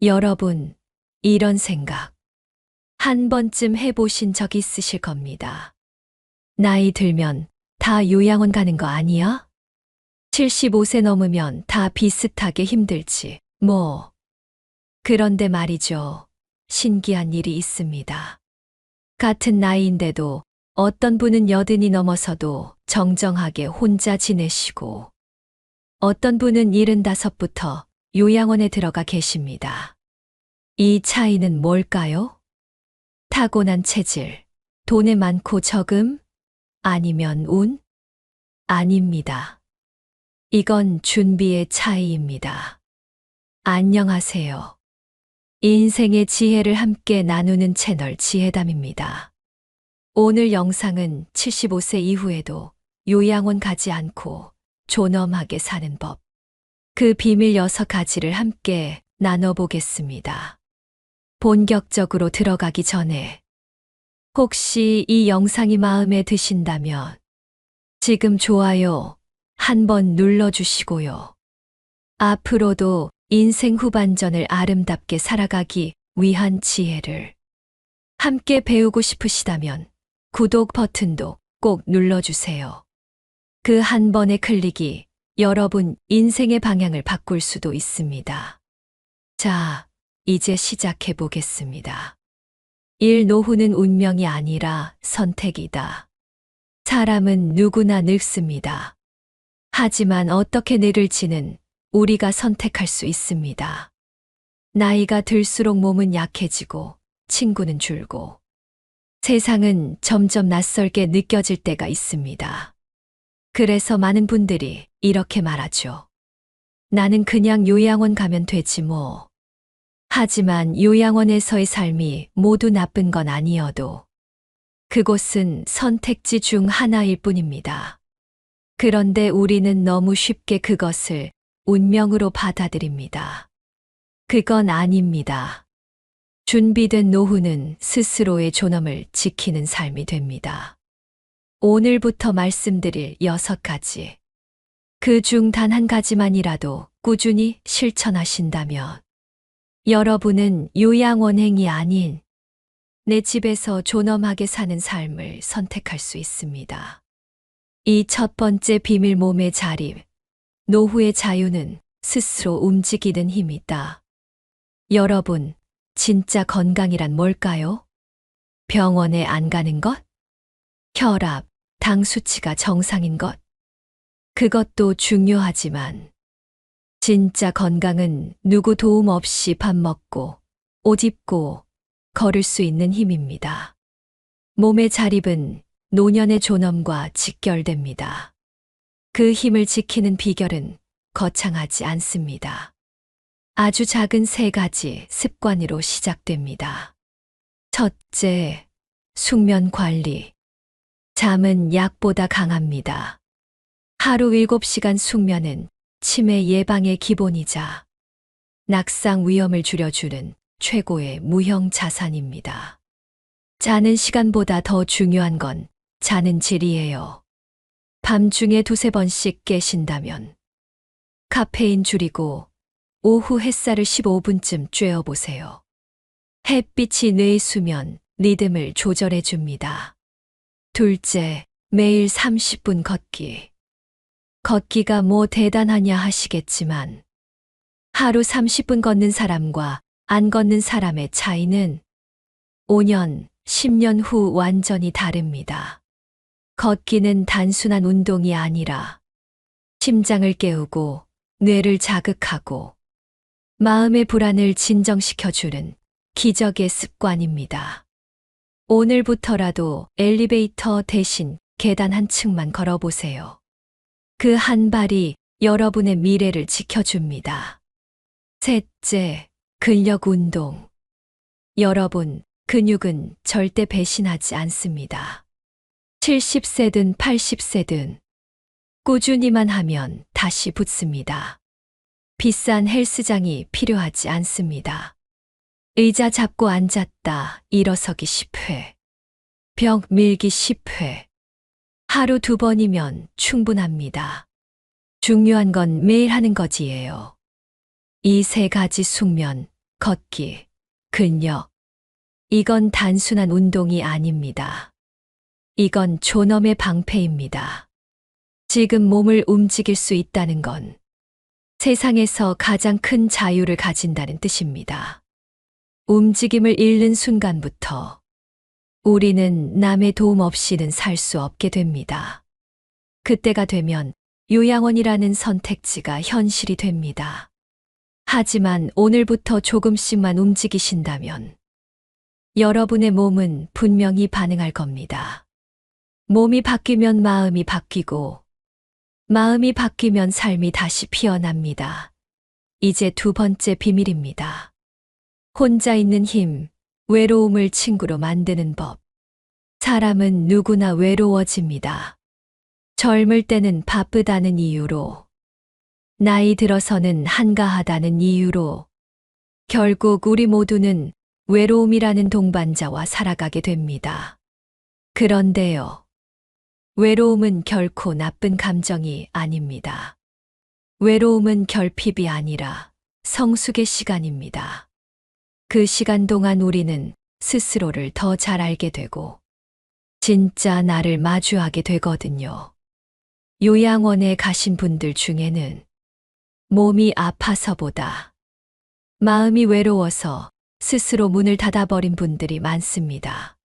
여러분, 이런 생각 한 번쯤 해보신 적 있으실 겁니다. 나이 들면 다 요양원 가는 거 아니야? 75세 넘으면 다 비슷하게 힘들지, 뭐. 그런데 말이죠. 신기한 일이 있습니다. 같은 나이인데도 어떤 분은 80이 넘어서도 정정하게 혼자 지내시고, 어떤 분은 75부터 요양원에 들어가 계십니다. 이 차이는 뭘까요? 타고난 체질, 돈에 많고 적음? 아니면 운? 아닙니다. 이건 준비의 차이입니다. 안녕하세요. 인생의 지혜를 함께 나누는 채널 지혜담입니다. 오늘 영상은 75세 이후에도 요양원 가지 않고 존엄하게 사는 법, 그 비밀 6가지를 함께 나눠보겠습니다. 본격적으로 들어가기 전에 혹시 이 영상이 마음에 드신다면 지금 좋아요 한번 눌러주시고요. 앞으로도 인생 후반전을 아름답게 살아가기 위한 지혜를 함께 배우고 싶으시다면 구독 버튼도 꼭 눌러주세요. 그 한 번의 클릭이 여러분 인생의 방향을 바꿀 수도 있습니다. 자, 이제 시작해 보겠습니다. 1. 노후는 운명이 아니라 선택이다. 사람은 누구나 늙습니다. 하지만 어떻게 늙을지는 우리가 선택할 수 있습니다. 나이가 들수록 몸은 약해지고 친구는 줄고 세상은 점점 낯설게 느껴질 때가 있습니다. 그래서 많은 분들이 이렇게 말하죠. 나는 그냥 요양원 가면 되지 뭐. 하지만 요양원에서의 삶이 모두 나쁜 건 아니어도 그곳은 선택지 중 하나일 뿐입니다. 그런데 우리는 너무 쉽게 그것을 운명으로 받아들입니다. 그건 아닙니다. 준비된 노후는 스스로의 존엄을 지키는 삶이 됩니다. 오늘부터 말씀드릴 6가지. 그 중 단 한 가지만이라도 꾸준히 실천하신다면 여러분은 요양원행이 아닌 내 집에서 존엄하게 사는 삶을 선택할 수 있습니다. 이 첫 번째 비밀 몸의 자립. 노후의 자유는 스스로 움직이는 힘이다. 여러분, 진짜 건강이란 뭘까요? 병원에 안 가는 것? 혈압, 당 수치가 정상인 것? 그것도 중요하지만 진짜 건강은 누구 도움 없이 밥 먹고 옷 입고 걸을 수 있는 힘입니다. 몸의 자립은 노년의 존엄과 직결됩니다. 그 힘을 지키는 비결은 거창하지 않습니다. 아주 작은 3가지 습관으로 시작됩니다. 첫째, 숙면 관리. 잠은 약보다 강합니다. 하루 7시간 숙면은 치매 예방의 기본이자 낙상 위험을 줄여주는 최고의 무형 자산입니다. 자는 시간보다 더 중요한 건 자는 질이에요. 밤중에 2~3번씩 깨신다면 카페인 줄이고 오후 햇살을 15분쯤 쬐어보세요. 햇빛이 뇌의 수면 리듬을 조절해 줍니다. 둘째, 매일 30분 걷기. 걷기가 뭐 대단하냐 하시겠지만 하루 30분 걷는 사람과 안 걷는 사람의 차이는 5년, 10년 후 완전히 다릅니다. 걷기는 단순한 운동이 아니라 심장을 깨우고 뇌를 자극하고 마음의 불안을 진정시켜주는 기적의 습관입니다. 오늘부터라도 엘리베이터 대신 계단 한 층만 걸어보세요. 그 한 발이 여러분의 미래를 지켜줍니다. 셋째, 근력 운동. 여러분, 근육은 절대 배신하지 않습니다. 70세든 80세든 꾸준히만 하면 다시 붙습니다. 비싼 헬스장이 필요하지 않습니다. 의자 잡고 앉았다 일어서기 10회. 벽 밀기 10회. 하루 2번이면 충분합니다. 중요한 건 매일 하는 거지예요. 이 3가지 숙면, 걷기, 근력. 이건 단순한 운동이 아닙니다. 이건 존엄의 방패입니다. 지금 몸을 움직일 수 있다는 건 세상에서 가장 큰 자유를 가진다는 뜻입니다. 움직임을 잃는 순간부터 우리는 남의 도움 없이는 살 수 없게 됩니다. 그때가 되면 요양원이라는 선택지가 현실이 됩니다. 하지만 오늘부터 조금씩만 움직이신다면 여러분의 몸은 분명히 반응할 겁니다. 몸이 바뀌면 마음이 바뀌고, 마음이 바뀌면 삶이 다시 피어납니다. 이제 두 번째 비밀입니다. 혼자 있는 힘, 외로움을 친구로 만드는 법. 사람은 누구나 외로워집니다. 젊을 때는 바쁘다는 이유로, 나이 들어서는 한가하다는 이유로, 결국 우리 모두는 외로움이라는 동반자와 살아가게 됩니다. 그런데요, 외로움은 결코 나쁜 감정이 아닙니다. 외로움은 결핍이 아니라 성숙의 시간입니다. 그 시간 동안 우리는 스스로를 더 잘 알게 되고, 진짜 나를 마주하게 되거든요. 요양원에 가신 분들 중에는 몸이 아파서보다 마음이 외로워서 스스로 문을 닫아버린 분들이 많습니다.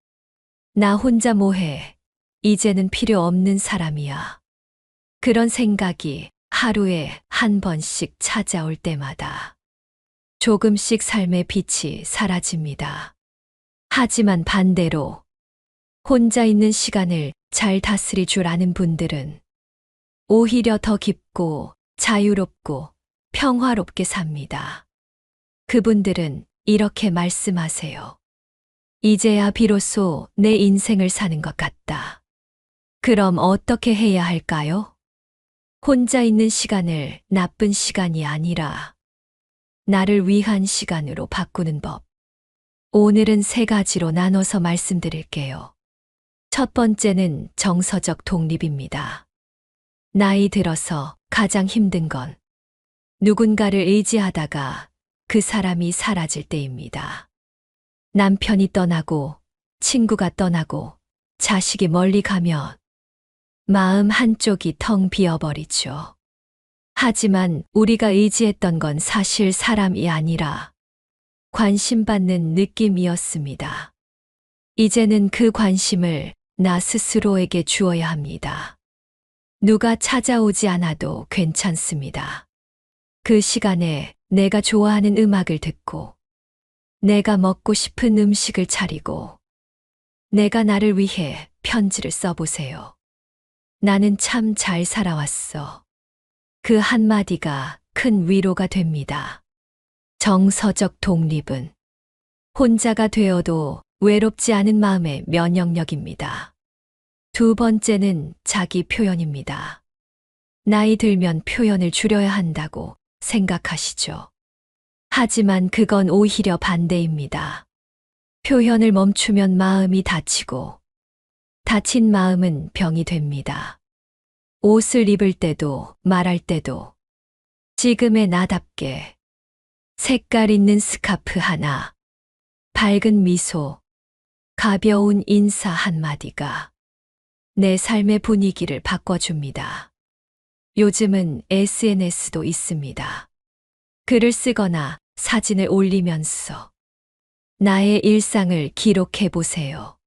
나 혼자 뭐해? 이제는 필요 없는 사람이야. 그런 생각이 하루에 한 번씩 찾아올 때마다 조금씩 삶의 빛이 사라집니다. 하지만 반대로 혼자 있는 시간을 잘 다스릴 줄 아는 분들은 오히려 더 깊고 자유롭고 평화롭게 삽니다. 그분들은 이렇게 말씀하세요. 이제야 비로소 내 인생을 사는 것 같다. 그럼 어떻게 해야 할까요? 혼자 있는 시간을 나쁜 시간이 아니라 나를 위한 시간으로 바꾸는 법. 오늘은 세 가지로 나눠서 말씀드릴게요. 첫 번째는 정서적 독립입니다. 나이 들어서 가장 힘든 건 누군가를 의지하다가 그 사람이 사라질 때입니다. 남편이 떠나고, 친구가 떠나고, 자식이 멀리 가면 마음 한쪽이 텅 비어버리죠. 하지만 우리가 의지했던 건 사실 사람이 아니라 관심받는 느낌이었습니다. 이제는 그 관심을 나 스스로에게 주어야 합니다. 누가 찾아오지 않아도 괜찮습니다. 그 시간에 내가 좋아하는 음악을 듣고, 내가 먹고 싶은 음식을 차리고, 내가 나를 위해 편지를 써보세요. 나는 참 잘 살아왔어. 그 한마디가 큰 위로가 됩니다. 정서적 독립은 혼자가 되어도 외롭지 않은 마음의 면역력입니다. 두 번째는 자기 표현입니다. 나이 들면 표현을 줄여야 한다고 생각하시죠. 하지만 그건 오히려 반대입니다. 표현을 멈추면 마음이 다치고, 다친 마음은 병이 됩니다. 옷을 입을 때도 말할 때도 지금의 나답게 색깔 있는 스카프 하나, 밝은 미소, 가벼운 인사 한마디가 내 삶의 분위기를 바꿔줍니다. 요즘은 SNS도 있습니다. 글을 쓰거나 사진을 올리면서 나의 일상을 기록해 보세요.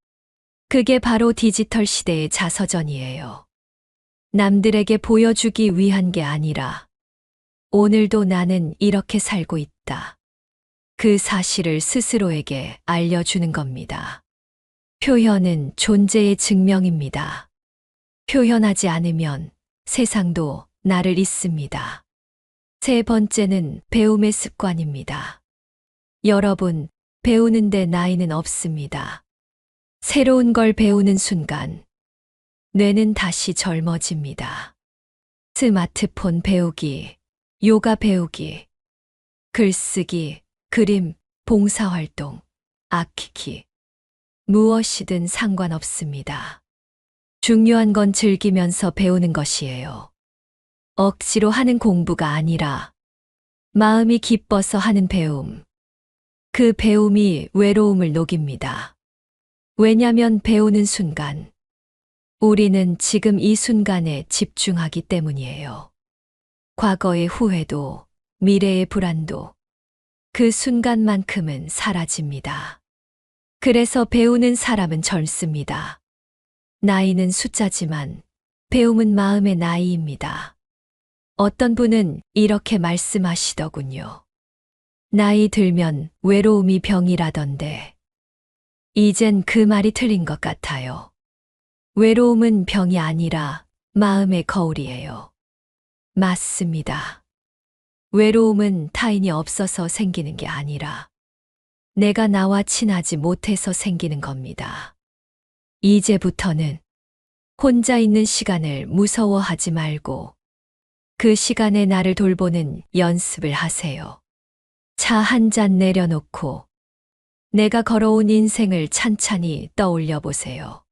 그게 바로 디지털 시대의 자서전이에요. 남들에게 보여주기 위한 게 아니라 오늘도 나는 이렇게 살고 있다. 그 사실을 스스로에게 알려주는 겁니다. 표현은 존재의 증명입니다. 표현하지 않으면 세상도 나를 잊습니다. 세 번째는 배움의 습관입니다. 여러분, 배우는데 나이는 없습니다. 새로운 걸 배우는 순간, 뇌는 다시 젊어집니다. 스마트폰 배우기, 요가 배우기, 글쓰기, 그림, 봉사활동, 악기, 무엇이든 상관없습니다. 중요한 건 즐기면서 배우는 것이에요. 억지로 하는 공부가 아니라 마음이 기뻐서 하는 배움. 그 배움이 외로움을 녹입니다. 왜냐면 배우는 순간, 우리는 지금 이 순간에 집중하기 때문이에요. 과거의 후회도, 미래의 불안도 그 순간만큼은 사라집니다. 그래서 배우는 사람은 젊습니다. 나이는 숫자지만 배움은 마음의 나이입니다. 어떤 분은 이렇게 말씀하시더군요. 나이 들면 외로움이 병이라던데. 이젠 그 말이 틀린 것 같아요. 외로움은 병이 아니라 마음의 거울이에요. 맞습니다. 외로움은 타인이 없어서 생기는 게 아니라 내가 나와 친하지 못해서 생기는 겁니다. 이제부터는 혼자 있는 시간을 무서워하지 말고 그 시간에 나를 돌보는 연습을 하세요. 차 한 잔 내려놓고 내가 걸어온 인생을 찬찬히 떠올려 보세요.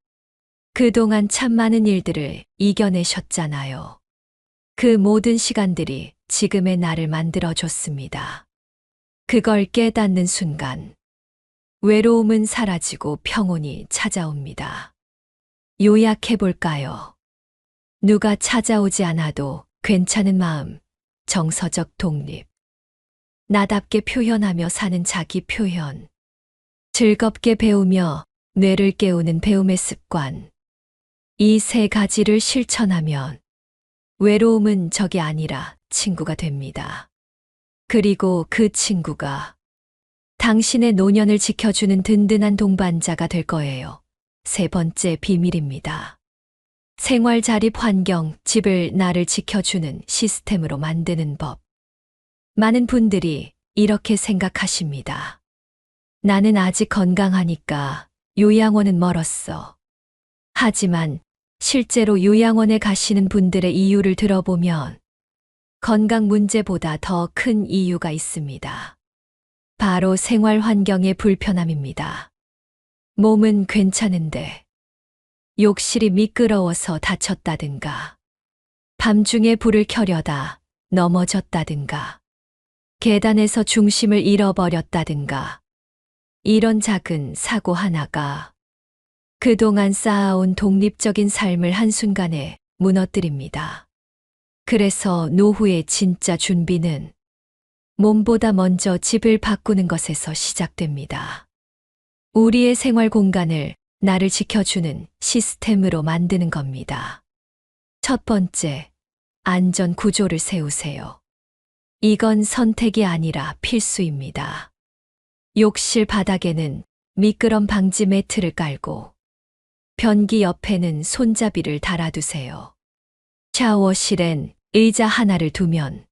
그동안 참 많은 일들을 이겨내셨잖아요. 그 모든 시간들이 지금의 나를 만들어줬습니다. 그걸 깨닫는 순간, 외로움은 사라지고 평온이 찾아옵니다. 요약해 볼까요? 누가 찾아오지 않아도 괜찮은 마음, 정서적 독립. 나답게 표현하며 사는 자기 표현. 즐겁게 배우며 뇌를 깨우는 배움의 습관. 이 세 가지를 실천하면 외로움은 적이 아니라 친구가 됩니다. 그리고 그 친구가 당신의 노년을 지켜주는 든든한 동반자가 될 거예요. 세 번째 비밀입니다. 생활 자립 환경, 집을 나를 지켜주는 시스템으로 만드는 법. 많은 분들이 이렇게 생각하십니다. 나는 아직 건강하니까 요양원은 멀었어. 하지만 실제로 요양원에 가시는 분들의 이유를 들어보면 건강 문제보다 더 큰 이유가 있습니다. 바로 생활 환경의 불편함입니다. 몸은 괜찮은데 욕실이 미끄러워서 다쳤다든가, 밤중에 불을 켜려다 넘어졌다든가, 계단에서 중심을 잃어버렸다든가, 이런 작은 사고 하나가 그동안 쌓아온 독립적인 삶을 한순간에 무너뜨립니다. 그래서 노후의 진짜 준비는 몸보다 먼저 집을 바꾸는 것에서 시작됩니다. 우리의 생활 공간을 나를 지켜주는 시스템으로 만드는 겁니다. 첫 번째, 안전 구조를 세우세요. 이건 선택이 아니라 필수입니다. 욕실 바닥에는 미끄럼 방지 매트를 깔고 변기 옆에는 손잡이를 달아두세요. 샤워실엔 의자 하나를 두면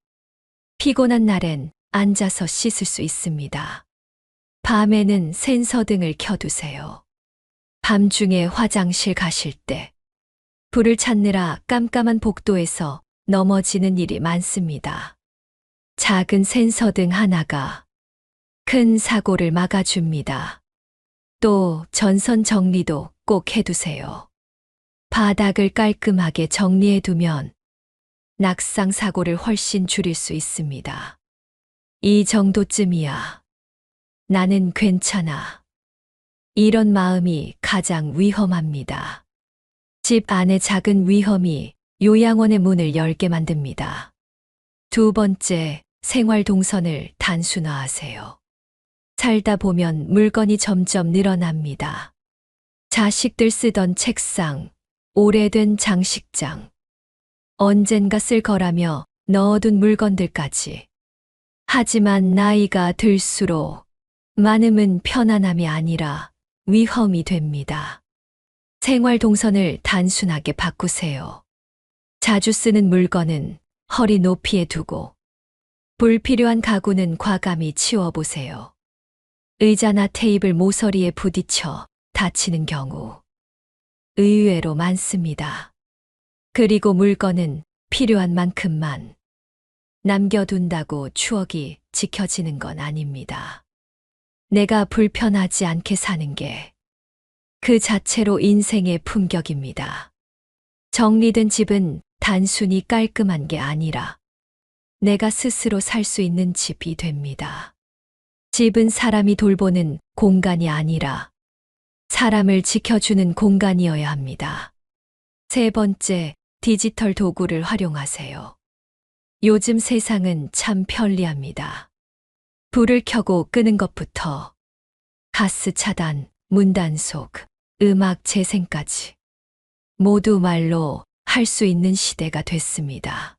피곤한 날엔 앉아서 씻을 수 있습니다. 밤에는 센서 등을 켜두세요. 밤중에 화장실 가실 때 불을 찾느라 깜깜한 복도에서 넘어지는 일이 많습니다. 작은 센서 등 하나가 큰 사고를 막아줍니다. 또 전선 정리도 꼭 해두세요. 바닥을 깔끔하게 정리해두면 낙상 사고를 훨씬 줄일 수 있습니다. 이 정도쯤이야. 나는 괜찮아. 이런 마음이 가장 위험합니다. 집 안의 작은 위험이 요양원의 문을 열게 만듭니다. 두 번째, 생활 동선을 단순화하세요. 살다 보면 물건이 점점 늘어납니다. 자식들 쓰던 책상, 오래된 장식장, 언젠가 쓸 거라며 넣어둔 물건들까지. 하지만 나이가 들수록 많음은 편안함이 아니라 위험이 됩니다. 생활 동선을 단순하게 바꾸세요. 자주 쓰는 물건은 허리 높이에 두고 불필요한 가구는 과감히 치워보세요. 의자나 테이블 모서리에 부딪혀 다치는 경우 의외로 많습니다. 그리고 물건은 필요한 만큼만 남겨둔다고 추억이 지켜지는 건 아닙니다. 내가 불편하지 않게 사는 게 그 자체로 인생의 품격입니다. 정리된 집은 단순히 깔끔한 게 아니라 내가 스스로 살 수 있는 집이 됩니다. 집은 사람이 돌보는 공간이 아니라 사람을 지켜주는 공간이어야 합니다. 세 번째, 디지털 도구를 활용하세요. 요즘 세상은 참 편리합니다. 불을 켜고 끄는 것부터 가스 차단, 문 단속, 음악 재생까지 모두 말로 할 수 있는 시대가 됐습니다.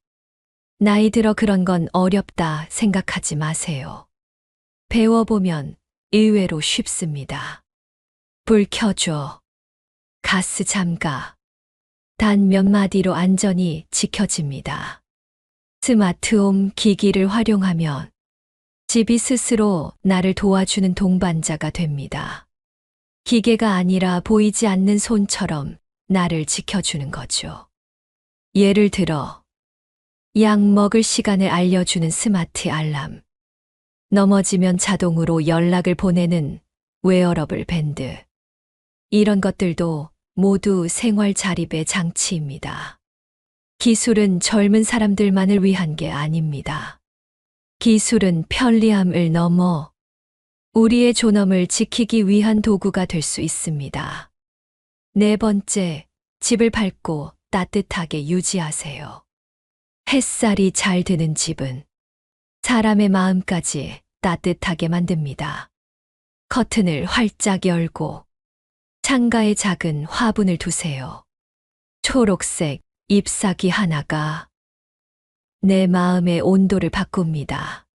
나이 들어 그런 건 어렵다 생각하지 마세요. 배워보면 의외로 쉽습니다. 불 켜줘. 가스 잠가. 단 몇 마디로 안전이 지켜집니다. 스마트홈 기기를 활용하면 집이 스스로 나를 도와주는 동반자가 됩니다. 기계가 아니라 보이지 않는 손처럼 나를 지켜주는 거죠. 예를 들어, 약 먹을 시간을 알려주는 스마트 알람, 넘어지면 자동으로 연락을 보내는 웨어러블 밴드. 이런 것들도 모두 생활 자립의 장치입니다. 기술은 젊은 사람들만을 위한 게 아닙니다. 기술은 편리함을 넘어 우리의 존엄을 지키기 위한 도구가 될 수 있습니다. 네 번째, 집을 밝고 따뜻하게 유지하세요. 햇살이 잘 드는 집은 사람의 마음까지 따뜻하게 만듭니다. 커튼을 활짝 열고 창가에 작은 화분을 두세요. 초록색 잎사귀 하나가 내 마음의 온도를 바꿉니다.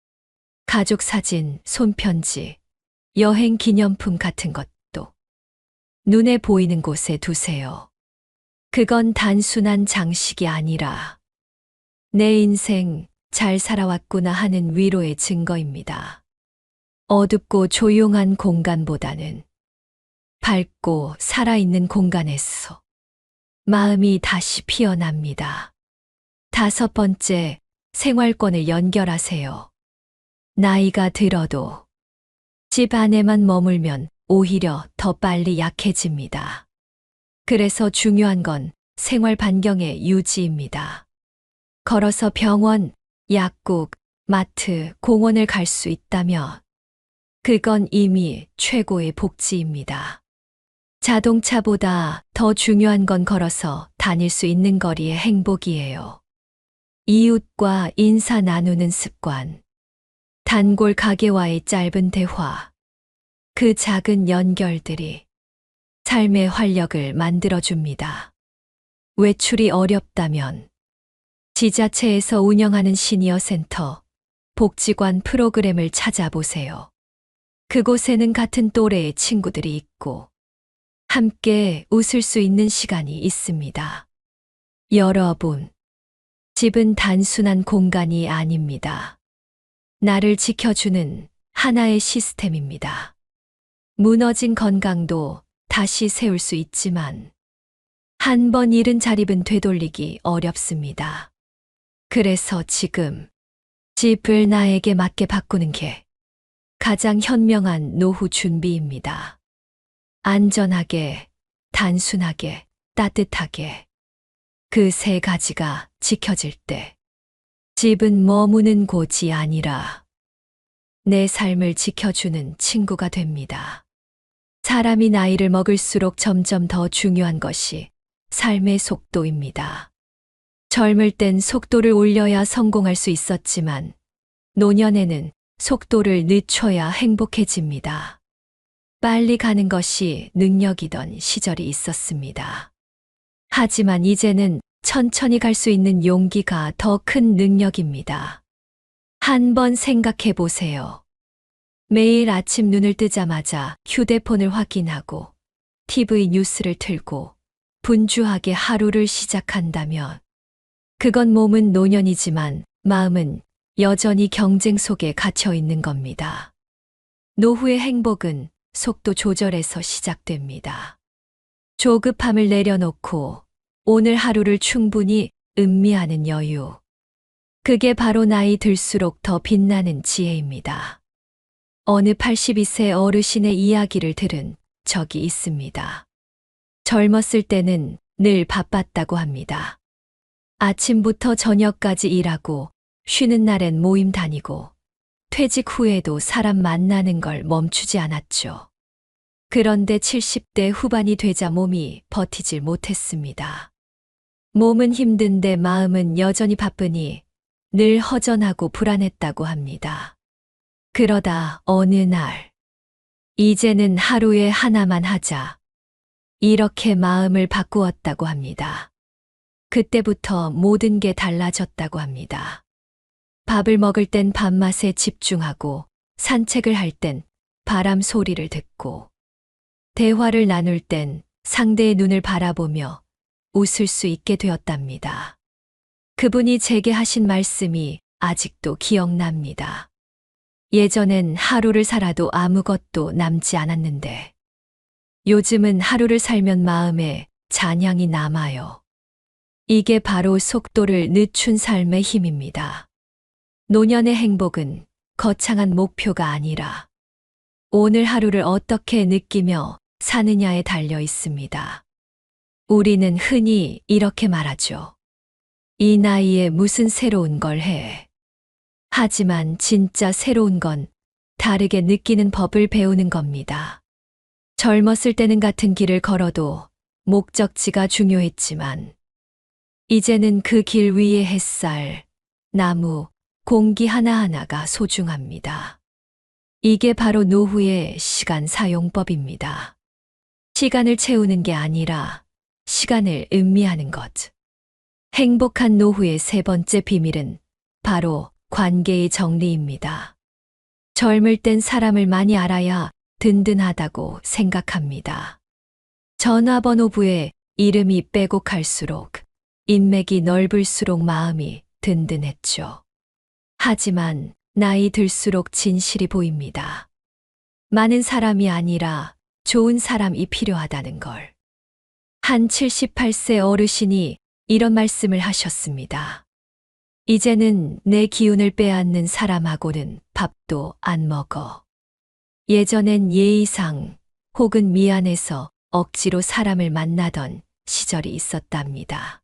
가족 사진, 손편지, 여행 기념품 같은 것도 눈에 보이는 곳에 두세요. 그건 단순한 장식이 아니라 내 인생 잘 살아왔구나 하는 위로의 증거입니다. 어둡고 조용한 공간보다는 밝고 살아있는 공간에서 마음이 다시 피어납니다. 다섯 번째, 생활권을 연결하세요. 나이가 들어도 집 안에만 머물면 오히려 더 빨리 약해집니다. 그래서 중요한 건 생활 반경의 유지입니다. 걸어서 병원, 약국, 마트, 공원을 갈 수 있다면 그건 이미 최고의 복지입니다. 자동차보다 더 중요한 건 걸어서 다닐 수 있는 거리의 행복이에요. 이웃과 인사 나누는 습관, 단골 가게와의 짧은 대화, 그 작은 연결들이 삶의 활력을 만들어줍니다. 외출이 어렵다면 지자체에서 운영하는 시니어 센터, 복지관 프로그램을 찾아보세요. 그곳에는 같은 또래의 친구들이 있고 함께 웃을 수 있는 시간이 있습니다. 여러분, 집은 단순한 공간이 아닙니다. 나를 지켜주는 하나의 시스템입니다. 무너진 건강도 다시 세울 수 있지만 한 번 잃은 자립은 되돌리기 어렵습니다. 그래서 지금 집을 나에게 맞게 바꾸는 게 가장 현명한 노후 준비입니다. 안전하게, 단순하게, 따뜻하게. 그 세 가지가 지켜질 때 집은 머무는 곳이 아니라 내 삶을 지켜주는 친구가 됩니다. 사람이 나이를 먹을수록 점점 더 중요한 것이 삶의 속도입니다. 젊을 땐 속도를 올려야 성공할 수 있었지만 노년에는 속도를 늦춰야 행복해집니다. 빨리 가는 것이 능력이던 시절이 있었습니다. 하지만 이제는 천천히 갈 수 있는 용기가 더 큰 능력입니다. 한번 생각해 보세요. 매일 아침 눈을 뜨자마자 휴대폰을 확인하고 TV 뉴스를 틀고 분주하게 하루를 시작한다면 그건 몸은 노년이지만 마음은 여전히 경쟁 속에 갇혀 있는 겁니다. 노후의 행복은 속도 조절에서 시작됩니다. 조급함을 내려놓고 오늘 하루를 충분히 음미하는 여유. 그게 바로 나이 들수록 더 빛나는 지혜입니다. 어느 82세 어르신의 이야기를 들은 적이 있습니다. 젊었을 때는 늘 바빴다고 합니다. 아침부터 저녁까지 일하고 쉬는 날엔 모임 다니고 퇴직 후에도 사람 만나는 걸 멈추지 않았죠. 그런데 70대 후반이 되자 몸이 버티질 못했습니다. 몸은 힘든데 마음은 여전히 바쁘니 늘 허전하고 불안했다고 합니다. 그러다 어느 날, 이제는 하루에 하나만 하자. 이렇게 마음을 바꾸었다고 합니다. 그때부터 모든 게 달라졌다고 합니다. 밥을 먹을 땐 밥맛에 집중하고, 산책을 할 땐 바람 소리를 듣고, 대화를 나눌 땐 상대의 눈을 바라보며 웃을 수 있게 되었답니다. 그분이 제게 하신 말씀이 아직도 기억납니다. 예전엔 하루를 살아도 아무것도 남지 않았는데, 요즘은 하루를 살면 마음에 잔향이 남아요. 이게 바로 속도를 늦춘 삶의 힘입니다. 노년의 행복은 거창한 목표가 아니라 오늘 하루를 어떻게 느끼며 사느냐에 달려 있습니다. 우리는 흔히 이렇게 말하죠. 이 나이에 무슨 새로운 걸 해. 하지만 진짜 새로운 건 다르게 느끼는 법을 배우는 겁니다. 젊었을 때는 같은 길을 걸어도 목적지가 중요했지만, 이제는 그 길 위의 햇살, 나무, 공기 하나하나가 소중합니다. 이게 바로 노후의 시간 사용법입니다. 시간을 채우는 게 아니라 시간을 음미하는 것. 행복한 노후의 세 번째 비밀은 바로 관계의 정리입니다. 젊을 땐 사람을 많이 알아야 든든하다고 생각합니다. 전화번호부에 이름이 빼곡할수록, 인맥이 넓을수록 마음이 든든했죠. 하지만 나이 들수록 진실이 보입니다. 많은 사람이 아니라 좋은 사람이 필요하다는 걸. 한 78세 어르신이 이런 말씀을 하셨습니다. 이제는 내 기운을 빼앗는 사람하고는 밥도 안 먹어. 예전엔 예의상 혹은 미안해서 억지로 사람을 만나던 시절이 있었답니다.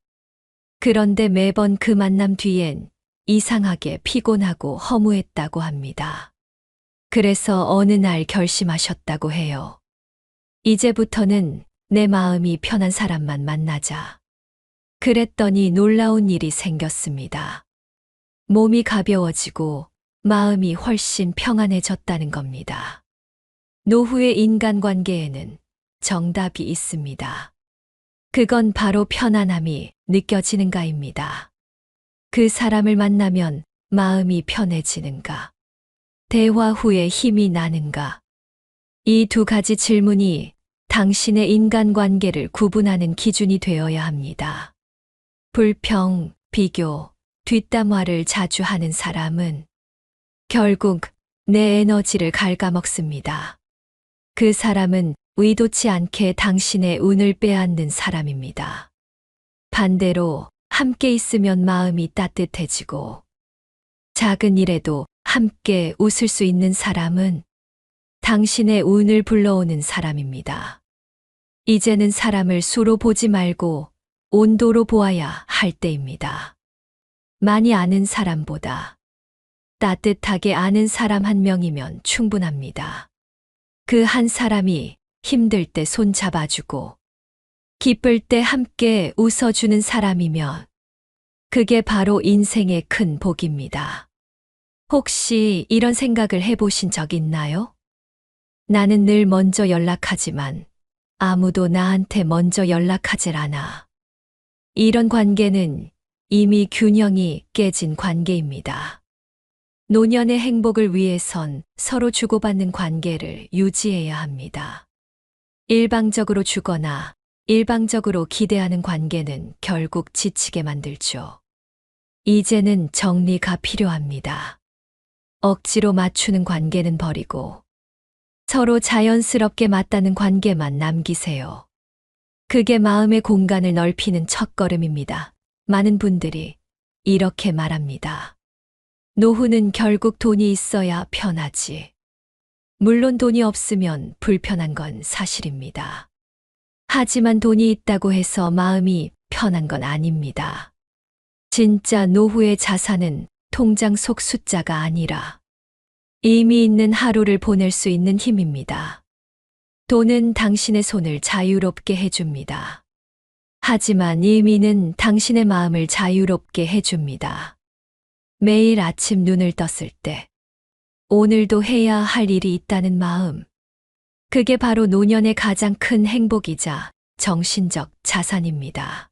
그런데 매번 그 만남 뒤엔 이상하게 피곤하고 허무했다고 합니다. 그래서 어느 날 결심하셨다고 해요. 이제부터는 내 마음이 편한 사람만 만나자. 그랬더니 놀라운 일이 생겼습니다. 몸이 가벼워지고 마음이 훨씬 평안해졌다는 겁니다. 노후의 인간관계에는 정답이 있습니다. 그건 바로 편안함이 느껴지는가입니다. 그 사람을 만나면 마음이 편해지는가? 대화 후에 힘이 나는가? 이 두 가지 질문이 당신의 인간관계를 구분하는 기준이 되어야 합니다. 불평, 비교, 뒷담화를 자주 하는 사람은 결국 내 에너지를 갉아먹습니다. 그 사람은 의도치 않게 당신의 운을 빼앗는 사람입니다. 반대로 함께 있으면 마음이 따뜻해지고 작은 일에도 함께 웃을 수 있는 사람은 당신의 운을 불러오는 사람입니다. 이제는 사람을 수로 보지 말고 온도로 보아야 할 때입니다. 많이 아는 사람보다 따뜻하게 아는 사람 한 명이면 충분합니다. 그 한 사람이 힘들 때 손 잡아주고 기쁠 때 함께 웃어주는 사람이면 그게 바로 인생의 큰 복입니다. 혹시 이런 생각을 해보신 적 있나요? 나는 늘 먼저 연락하지만 아무도 나한테 먼저 연락하질 않아. 이런 관계는 이미 균형이 깨진 관계입니다. 노년의 행복을 위해선 서로 주고받는 관계를 유지해야 합니다. 일방적으로 주거나 일방적으로 기대하는 관계는 결국 지치게 만들죠. 이제는 정리가 필요합니다. 억지로 맞추는 관계는 버리고 서로 자연스럽게 맞닿는 관계만 남기세요. 그게 마음의 공간을 넓히는 첫걸음입니다. 많은 분들이 이렇게 말합니다. 노후는 결국 돈이 있어야 편하지. 물론 돈이 없으면 불편한 건 사실입니다. 하지만 돈이 있다고 해서 마음이 편한 건 아닙니다. 진짜 노후의 자산은 통장 속 숫자가 아니라 의미 있는 하루를 보낼 수 있는 힘입니다. 돈은 당신의 손을 자유롭게 해줍니다. 하지만 의미는 당신의 마음을 자유롭게 해줍니다. 매일 아침 눈을 떴을 때 오늘도 해야 할 일이 있다는 마음. 그게 바로 노년의 가장 큰 행복이자 정신적 자산입니다.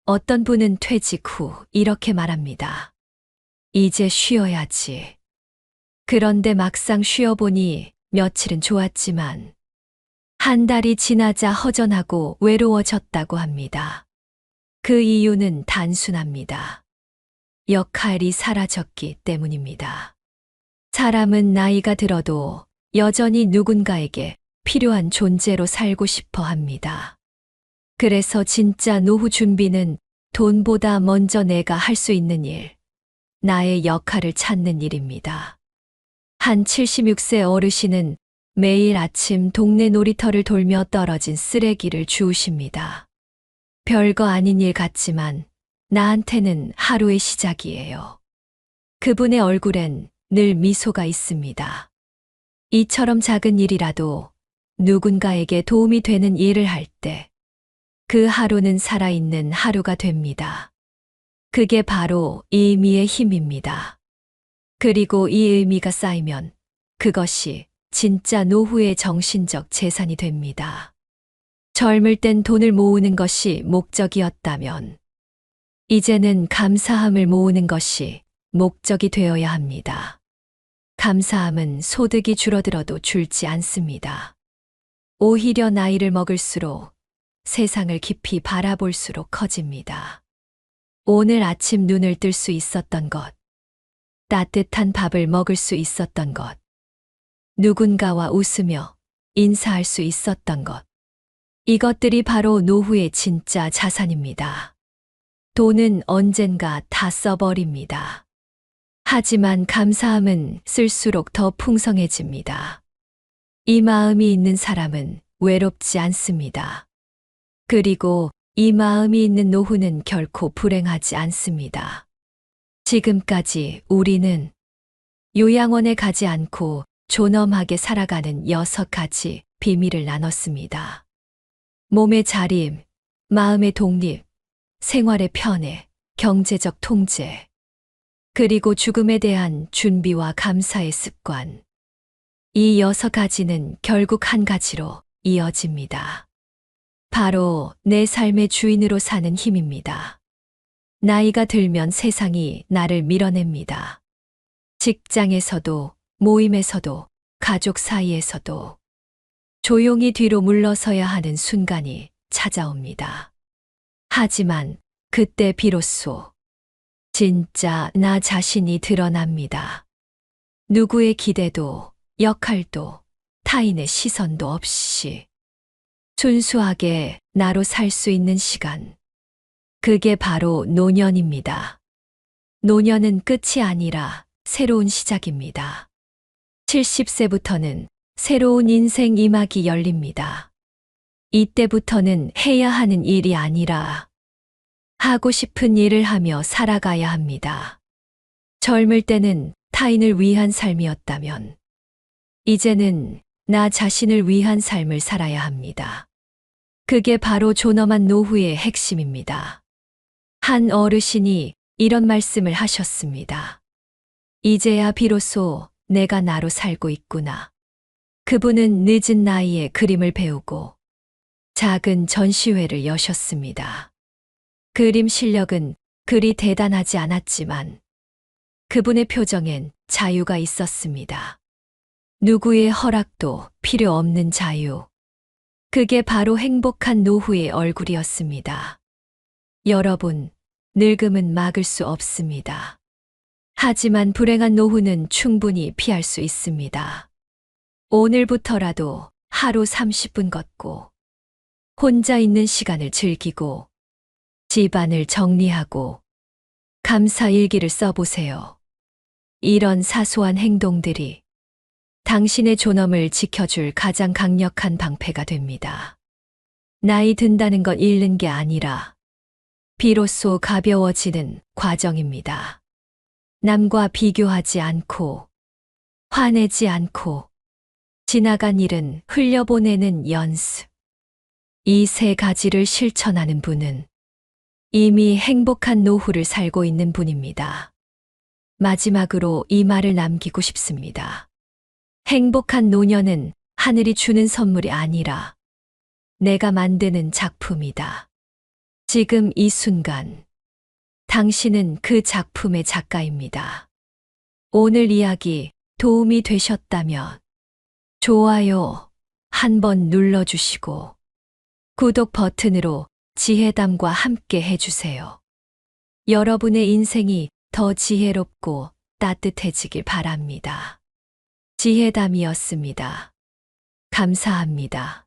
어떤 분은 퇴직 후 이렇게 말합니다. 이제 쉬어야지. 그런데 막상 쉬어보니 며칠은 좋았지만 한 달이 지나자 허전하고 외로워졌다고 합니다. 그 이유는 단순합니다. 역할이 사라졌기 때문입니다. 사람은 나이가 들어도 여전히 누군가에게 필요한 존재로 살고 싶어 합니다. 그래서 진짜 노후 준비는 돈보다 먼저 내가 할 수 있는 일, 나의 역할을 찾는 일입니다. 한 76세 어르신은 매일 아침 동네 놀이터를 돌며 떨어진 쓰레기를 주우십니다. 별거 아닌 일 같지만 나한테는 하루의 시작이에요. 그분의 얼굴엔 늘 미소가 있습니다. 이처럼 작은 일이라도 누군가에게 도움이 되는 일을 할 때 그 하루는 살아있는 하루가 됩니다. 그게 바로 의미의 힘입니다. 그리고 이 의미가 쌓이면 그것이 진짜 노후의 정신적 재산이 됩니다. 젊을 땐 돈을 모으는 것이 목적이었다면 이제는 감사함을 모으는 것이 목적이 되어야 합니다. 감사함은 소득이 줄어들어도 줄지 않습니다. 오히려 나이를 먹을수록 세상을 깊이 바라볼수록 커집니다. 오늘 아침 눈을 뜰 수 있었던 것, 따뜻한 밥을 먹을 수 있었던 것, 누군가와 웃으며 인사할 수 있었던 것. 이것들이 바로 노후의 진짜 자산입니다. 돈은 언젠가 다 써버립니다. 하지만 감사함은 쓸수록 더 풍성해집니다. 이 마음이 있는 사람은 외롭지 않습니다. 그리고 이 마음이 있는 노후는 결코 불행하지 않습니다. 지금까지 우리는 요양원에 가지 않고 존엄하게 살아가는 6가지 비밀을 나눴습니다. 몸의 자림, 마음의 독립, 생활의 편애, 경제적 통제, 그리고 죽음에 대한 준비와 감사의 습관. 이 6가지는 결국 한 가지로 이어집니다. 바로 내 삶의 주인으로 사는 힘입니다. 나이가 들면 세상이 나를 밀어냅니다. 직장에서도, 모임에서도, 가족 사이에서도 조용히 뒤로 물러서야 하는 순간이 찾아옵니다. 하지만 그때 비로소 진짜 나 자신이 드러납니다. 누구의 기대도, 역할도, 타인의 시선도 없이 순수하게 나로 살 수 있는 시간. 그게 바로 노년입니다. 노년은 끝이 아니라 새로운 시작입니다. 70세부터는 새로운 인생 이막이 열립니다. 이때부터는 해야 하는 일이 아니라 하고 싶은 일을 하며 살아가야 합니다. 젊을 때는 타인을 위한 삶이었다면 이제는 나 자신을 위한 삶을 살아야 합니다. 그게 바로 존엄한 노후의 핵심입니다. 한 어르신이 이런 말씀을 하셨습니다. 이제야 비로소 내가 나로 살고 있구나. 그분은 늦은 나이에 그림을 배우고 작은 전시회를 여셨습니다. 그림 실력은 그리 대단하지 않았지만 그분의 표정엔 자유가 있었습니다. 누구의 허락도 필요 없는 자유. 그게 바로 행복한 노후의 얼굴이었습니다. 여러분, 늙음은 막을 수 없습니다. 하지만 불행한 노후는 충분히 피할 수 있습니다. 오늘부터라도 하루 30분 걷고, 혼자 있는 시간을 즐기고, 집안을 정리하고, 감사 일기를 써보세요. 이런 사소한 행동들이 당신의 존엄을 지켜줄 가장 강력한 방패가 됩니다. 나이 든다는 건 잃는 게 아니라 비로소 가벼워지는 과정입니다. 남과 비교하지 않고 화내지 않고 지나간 일은 흘려보내는 연습. 이 세 가지를 실천하는 분은 이미 행복한 노후를 살고 있는 분입니다. 마지막으로 이 말을 남기고 싶습니다. 행복한 노년은 하늘이 주는 선물이 아니라 내가 만드는 작품이다. 지금 이 순간, 당신은 그 작품의 작가입니다. 오늘 이야기 도움이 되셨다면 좋아요 한번 눌러주시고 구독 버튼으로 지혜담과 함께 해주세요. 여러분의 인생이 더 지혜롭고 따뜻해지길 바랍니다. 지혜담이었습니다. 감사합니다.